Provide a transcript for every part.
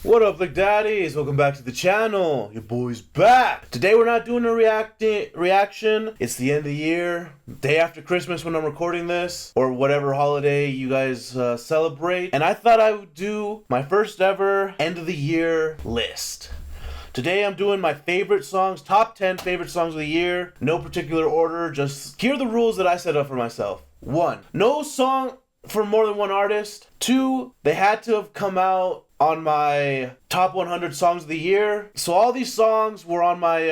What up, Big Daddies? Welcome back to the channel. Your boy's back. Today we're not doing a reaction. It's the end of the year, day after Christmas when I'm recording this, or whatever holiday you guys celebrate. And I thought I would do my first ever end of the year list. Today I'm doing my favorite songs, top 10 favorite songs of the year. No particular order, just here are the rules that I set up for myself. 1. No song for more than one artist. 2. They had to have come out on my top 100 songs of the year. So all these songs were on my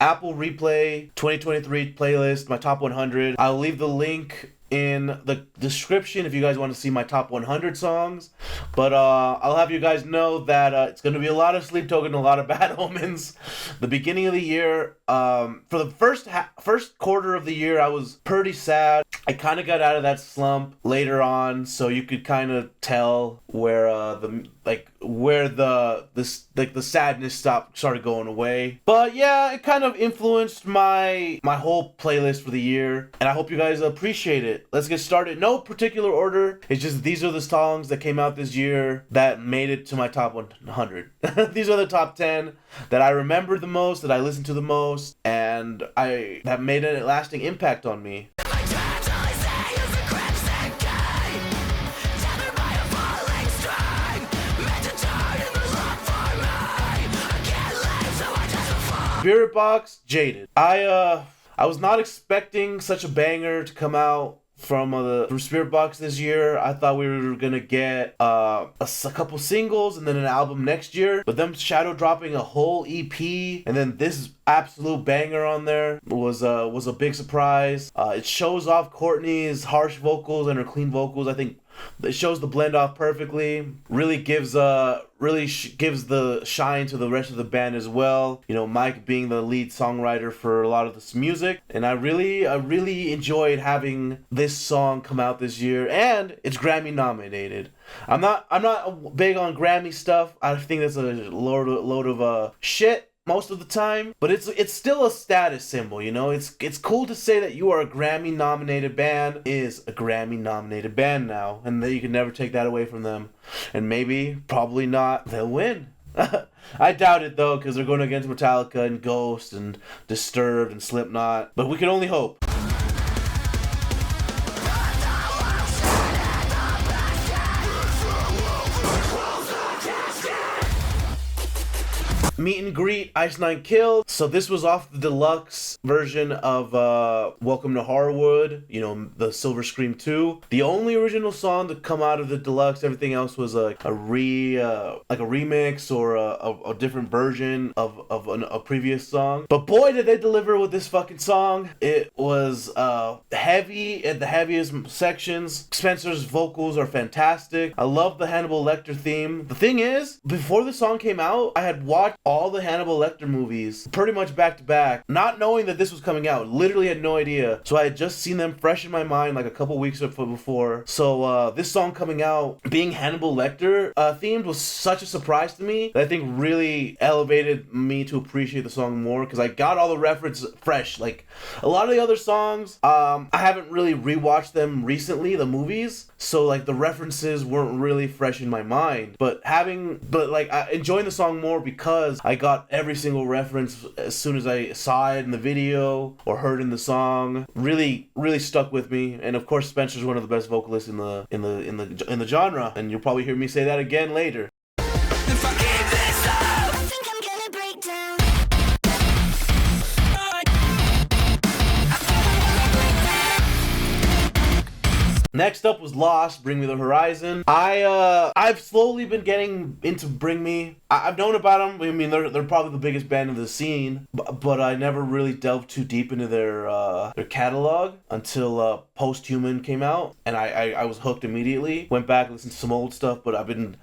Apple Replay 2023 playlist, my top 100. I'll leave the link in the description if you guys want to see my top 100 songs. But I'll have you guys know that it's going to be a lot of Sleep Token, a lot of Bad Omens. The beginning of the year, for the first quarter of the year, I was pretty sad. I kind of got out of that slump later on, so you could kind of tell where the sadness started going away. But yeah, it kind of influenced my whole playlist for the year, and I hope you guys appreciate it. Let's get started. No particular order. It's just these are the songs that came out this year that made it to my top 100. These are the top 10 that I remember the most, that I listened to the most, and that made a lasting impact on me. Spiritbox Jaded. I was not expecting such a banger to come out from Spiritbox this year. I thought we were gonna get a couple singles and then an album next year, but them shadow dropping a whole EP and then this absolute banger on there was a big surprise. It shows off Courtney's harsh vocals and her clean vocals. I think it shows the blend off perfectly. Really gives the shine to the rest of the band as well. You know, Mike being the lead songwriter for a lot of this music, and I really enjoyed having this song come out this year, and it's Grammy nominated. I'm not big on Grammy stuff. I think that's a load of shit most of the time, but it's still a status symbol, you know. It's cool to say that you are a Grammy nominated band is a Grammy nominated band now, and that you can never take that away from them. And probably not, they'll win. I doubt it though, because they're going against Metallica and Ghost and Disturbed and Slipknot, but we can only hope. Meet and Greet, Ice Nine Kills. So this was off the deluxe version of Welcome to Horrorwood, you know, the Silver Scream 2. The only original song to come out of the deluxe, everything else was a remix or a different version of a previous song. But boy, did they deliver with this fucking song. It was heavy at the heaviest sections. Spencer's vocals are fantastic. I love the Hannibal Lecter theme. The thing is, before the song came out, I had watched all the Hannibal Lecter movies pretty much back to back, not knowing that this was coming out. Literally had no idea. So I had just seen them fresh in my mind like a couple weeks before. So this song coming out being Hannibal Lecter themed was such a surprise to me that I think really elevated me to appreciate the song more, because I got all the references fresh. Like a lot of the other songs, I haven't really rewatched them recently, the movies, so like the references weren't really fresh in my mind. But enjoying the song more because I got every single reference as soon as I saw it in the video or heard in the song. Really stuck with me. And of course, Spencer's one of the best vocalists in the genre, and you'll probably hear me say that again later. Next up was Lost, Bring Me the Horizon. I've slowly been getting into Bring Me. I've known about them. I mean, they're probably the biggest band in the scene, but I never really delved too deep into their catalog until Post-Human came out, and I was hooked immediately. Went back, listened to some old stuff, but I've been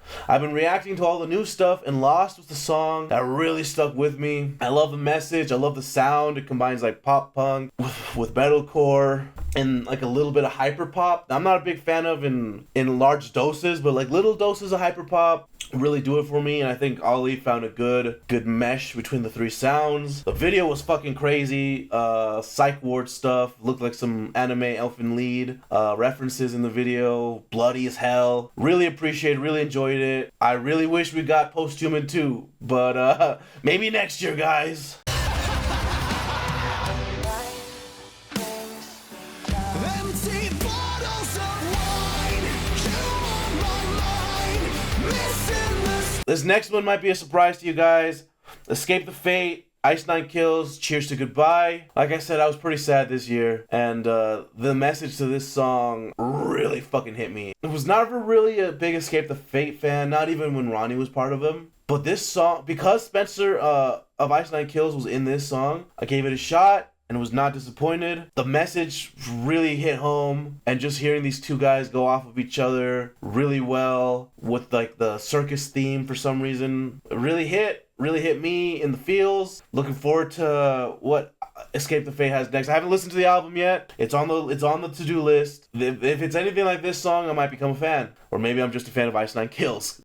reacting to all the new stuff, and Lost was the song that really stuck with me. I love the message. I love the sound. It combines like pop punk with metalcore. and like a little bit of hyper pop. I'm not a big fan of in large doses, but like little doses of hyper pop really do it for me. And I think Ollie found a good mesh between the three sounds. The video was fucking crazy. Psych ward stuff, looked like some anime elfin lead references in the video, bloody as hell. Really appreciated, really enjoyed it. I really wish we got Posthuman too, but maybe next year, guys. This next one might be a surprise to you guys. Escape the Fate, Ice Nine Kills, Cheers to Goodbye. Like I said, I was pretty sad this year, and the message to this song really fucking hit me. I was never really a big Escape the Fate fan, not even when Ronnie was part of them. But this song, because Spencer of Ice Nine Kills was in this song, I gave it a shot and was not disappointed. The message really hit home, and just hearing these two guys go off of each other really well with like the circus theme for some reason really hit me in the feels. Looking forward to what Escape the Fate has next. I haven't listened to the album yet. It's on the to-do list. If it's anything like this song, I might become a fan, or maybe I'm just a fan of Ice Nine Kills.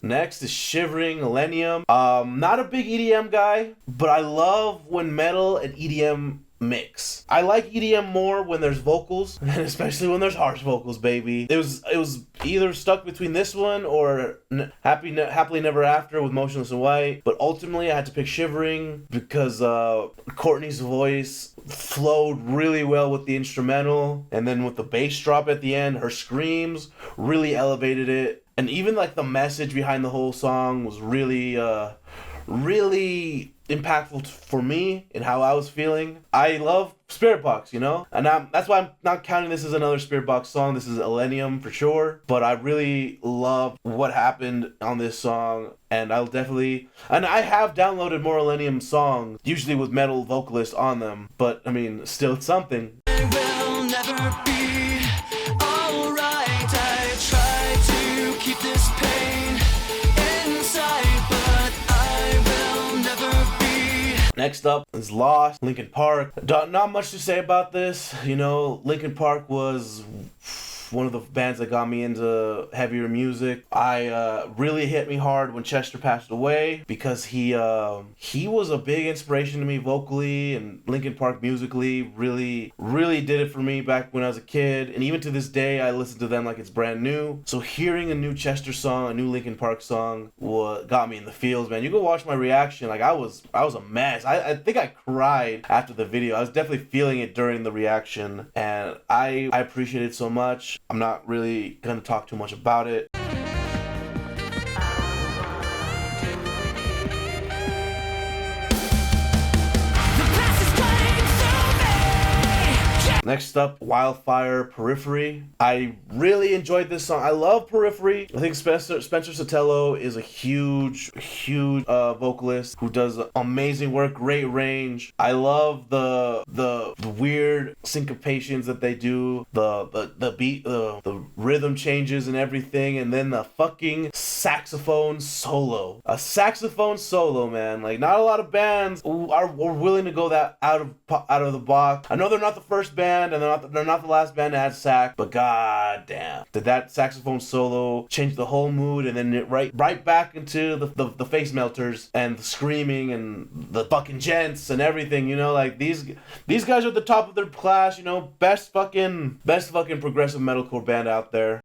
Next is Shivering, Illenium. Not a big EDM guy, but I love when metal and EDM mix. I like EDM more when there's vocals, and especially when there's harsh vocals, baby. It was either stuck between this one or Happily Never After with Motionless in White, but ultimately I had to pick Shivering because Courtney's voice flowed really well with the instrumental, and then with the bass drop at the end, her screams really elevated it. And even like the message behind the whole song was really impactful for me and how I was feeling. I love Spiritbox, you know? And that's why I'm not counting this as another Spiritbox song. This is Illenium for sure. But I really love what happened on this song. And I have downloaded more Illenium songs, usually with metal vocalists on them. But, I mean, still it's something. It will never be alright. I try to keep this pain inside, but I will never be. Next up is Lost, Linkin Park. Not much to say about this. You know, Linkin Park was one of the bands that got me into heavier music. Really hit me hard when Chester passed away, because he was a big inspiration to me vocally, and Linkin Park musically really did it for me back when I was a kid, and even to this day I listen to them like it's brand new. So hearing a new Chester song, a new Linkin Park song, got me in the feels, man. You go watch my reaction. Like I was a mess. I think I cried after the video. I was definitely feeling it during the reaction, and I appreciate it so much. I'm not really gonna talk too much about it. Next up, Wildfire, Periphery. I really enjoyed this song. I love Periphery. I think Spencer Sotelo is a huge vocalist who does amazing work, great range. I love the weird syncopations that they do, the beat, the rhythm changes and everything, and then the fucking saxophone solo. A saxophone solo, man. Like, not a lot of bands are willing to go that out of the box. I know they're not the first band, and they're not the last band to add sax, but god damn, did that saxophone solo change the whole mood, and then it right back into the face melters and the screaming and the fucking gents and everything, you know? Like, these guys are at the top of their class, you know? Best fucking progressive metalcore band out there.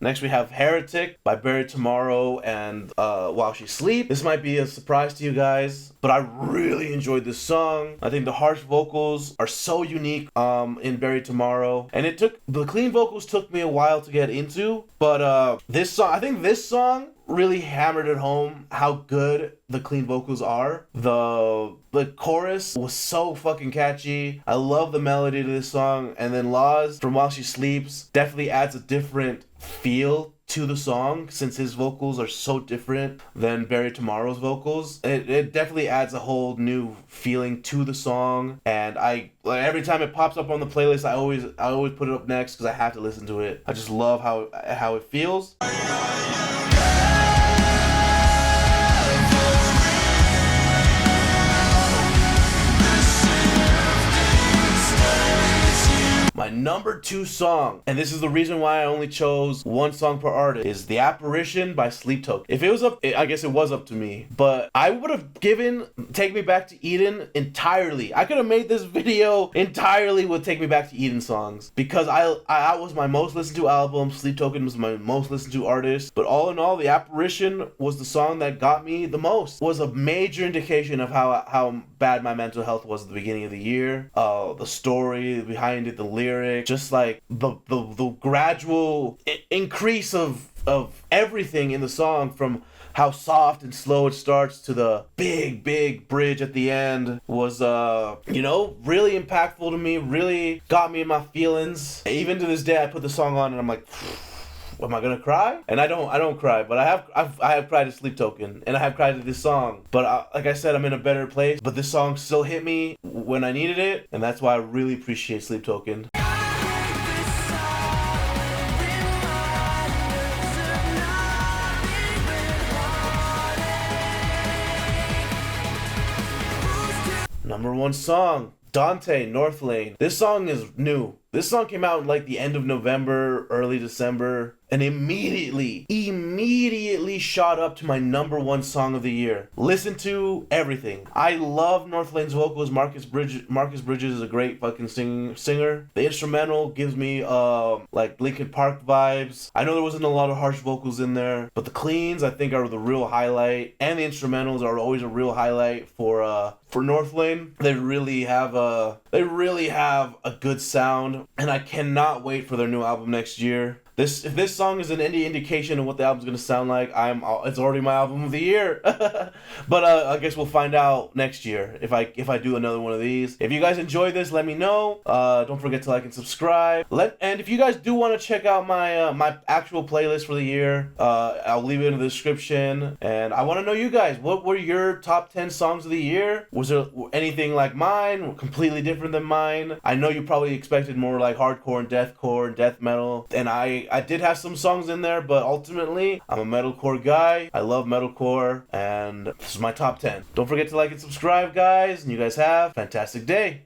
Next we have Heretic by Buried Tomorrow and While She Sleeps. This might be a surprise to you guys, but I really enjoyed this song. I think the harsh vocals are so unique in Buried Tomorrow, and the clean vocals took me a while to get into, but I think this song really hammered it home how good the clean vocals are. The chorus was so fucking catchy. I love the melody to this song, and then Laws from While She Sleeps definitely adds a different feel to the song, since his vocals are so different than Barry Tomorrow's vocals. It definitely adds a whole new feeling to the song, and every time it pops up on the playlist, I always put it up next because I have to listen to it. I just love how it feels. My number 2 song, and this is the reason why I only chose one song per artist, is The Apparition by Sleep Token. If it was I guess it was up to me, but I would have given Take Me Back to Eden entirely. I could have made this video entirely with Take Me Back to Eden songs, because I was my most listened to album, Sleep Token was my most listened to artist, but all in all, The Apparition was the song that got me the most. Was a major indication of how bad my mental health was at the beginning of the year. The story behind it, the lyrics, just like the gradual increase of everything in the song, from how soft and slow it starts to the big bridge at the end, was really impactful to me, really got me in my feelings. Even to this day, I put the song on and I'm like, am I gonna cry? And I don't cry, but I have cried to Sleep Token, and I have cried to this song. But like I said, I'm in a better place. But this song still hit me when I needed it, and that's why I really appreciate Sleep Token. Number 1 song, Dante, Northlane. This song is new. This song came out like the end of November, early December, and immediately shot up to my number 1 song of the year. Listen to everything. I love Northlane's vocals. Marcus Bridges is a great fucking singer. The instrumental gives me like Linkin Park vibes. I know there wasn't a lot of harsh vocals in there, but the cleans I think are the real highlight, and the instrumentals are always a real highlight for Northlane. They really have a good sound, and I cannot wait for their new album next year. If this song is any indication of what the album's gonna sound like, it's already my album of the year. But I guess we'll find out next year if I do another one of these. If you guys enjoy this, let me know. Don't forget to like and subscribe. And if you guys do want to check out my actual playlist for the year, I'll leave it in the description. And I want to know you guys. What were your top 10 songs of the year? Was there anything like mine? Completely different than mine? I know you probably expected more like hardcore and deathcore and death metal, and I did have some songs in there, but ultimately, I'm a metalcore guy. I love metalcore, and this is my top 10. Don't forget to like and subscribe, guys, and you guys have a fantastic day.